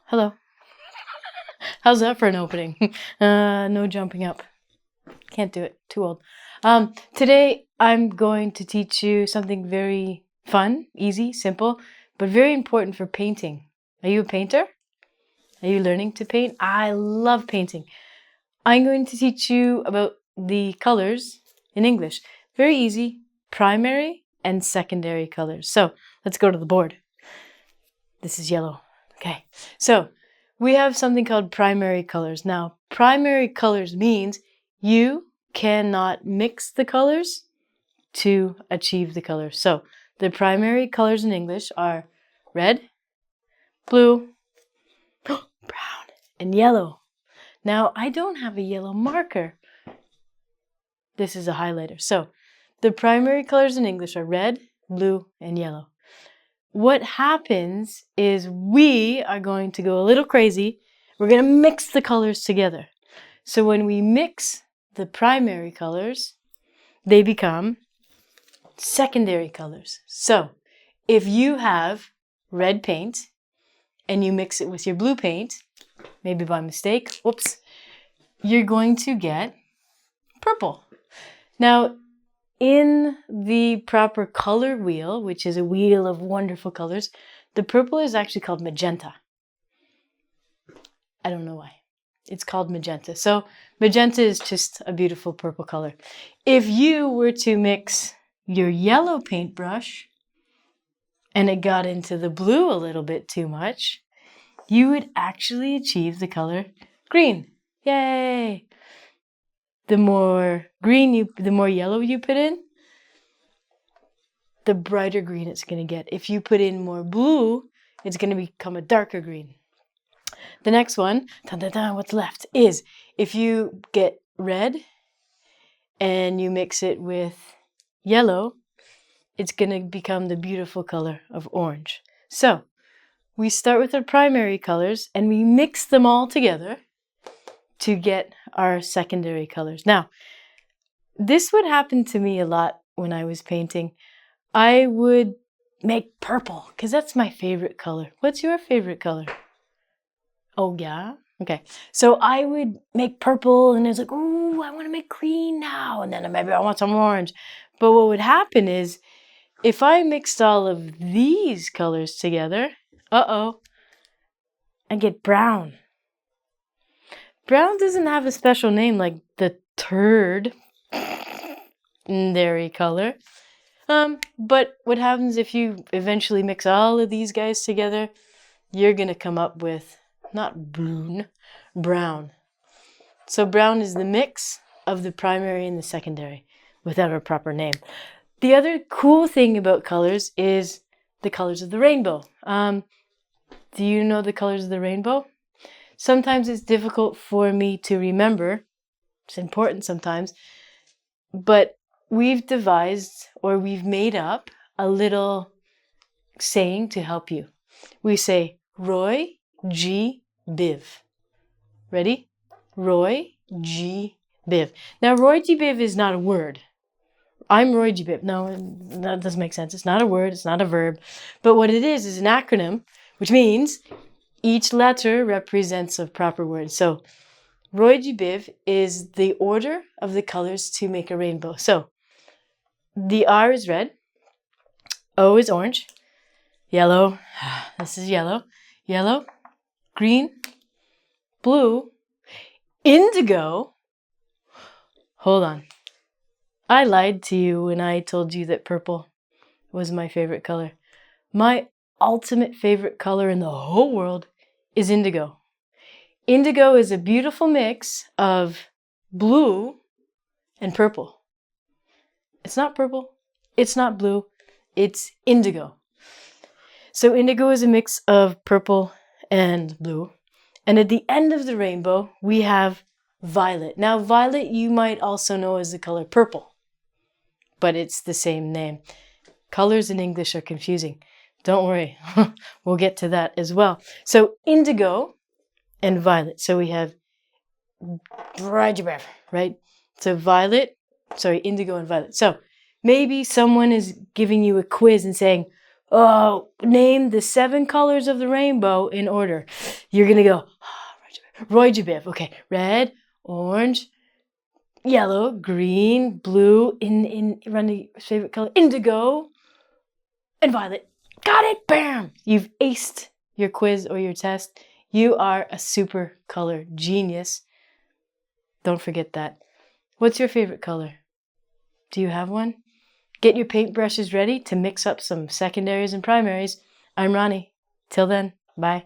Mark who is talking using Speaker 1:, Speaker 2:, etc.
Speaker 1: Hello. How's that for an opening? No jumping up. Can't do it. Too old. Today I'm going to teach you something very fun, easy, simple, but very important for painting. Are you a painter? Are you learning to paint? I love painting. I'm going to teach you about the colors in English. Very easy, primary and secondary colors. So let's go to the board. This is yellow. Okay, so we have something called primary colors. Now, primary colors means you cannot mix the colors to achieve the colors. So the primary colors in English are red, blue, brown, and yellow. Now, I don't have a yellow marker. This is a highlighter. So the primary colors in English are red, blue, and yellow. What happens is we are going to go a little crazy. We're going to mix the colors together. So when we mix the primary colors, they become secondary colors. So if you have red paint and you mix it with your blue paint, maybe by mistake, whoops, you're going to get purple. Now, in the proper color wheel, which is a wheel of wonderful colors, the purple is actually called magenta. I don't know why. It's called magenta. So magenta is just a beautiful purple color. If you were to mix your yellow paintbrush and it got into the blue a little bit too much, you would actually achieve the color green. Yay! The more yellow you put in, the brighter green it's going to get. If you put in more blue, it's going to become a darker green. The next one, what's left, is if you get red and you mix it with yellow, it's going to become the beautiful color of orange. So we start with our primary colors and we mix them all together to get our secondary colors. Now, this would happen to me a lot when I was painting. I would make purple because that's my favorite color. What's your favorite color? Oh, yeah? Okay. So I would make purple and it's like, ooh, I want to make green now. And then maybe I want some orange. But what would happen is if I mixed all of these colors together, I get brown. Brown doesn't have a special name like the third dairy color. But what happens if you eventually mix all of these guys together, you're going to come up with not brown. So brown is the mix of the primary and the secondary without a proper name. The other cool thing about colors is the colors of the rainbow. Do you know the colors of the rainbow? Sometimes it's difficult for me to remember. It's important sometimes. But we've devised or we've made up a little saying to help you. We say, Roy G. Biv. Ready? Roy G. Biv. Now, Roy G. Biv is not a word. I'm Roy G. Biv. No, that doesn't make sense. It's not a word. It's not a verb. But what it is an acronym, which means each letter represents a proper word. So Roy G. Biv is the order of the colors to make a rainbow. So the R is red, O is orange, yellow, this is yellow, green, blue, indigo. Hold on. I lied to you when I told you that purple was my favorite color. My ultimate favorite color in the whole world is indigo. Indigo is a beautiful mix of blue and purple. It's not purple, it's not blue, it's indigo. So indigo is a mix of purple and blue. And at the end of the rainbow, we have violet. Now, violet you might also know as the color purple, but it's the same name. Colors in English are confusing. Don't worry, we'll get to that as well. So indigo and violet. So we have right? So indigo and violet. So maybe someone is giving you a quiz and saying, Oh, name the 7 colors of the rainbow in order. You're gonna go, Roy Jabib. Okay, red, orange, yellow, green, blue, in Ronnie's favorite color, indigo, and violet. Got it, bam! You've aced your quiz or your test. You are a super color genius. Don't forget that. What's your favorite color? Do you have one? Get your paintbrushes ready to mix up some secondaries and primaries. I'm Ronnie. Till then, bye.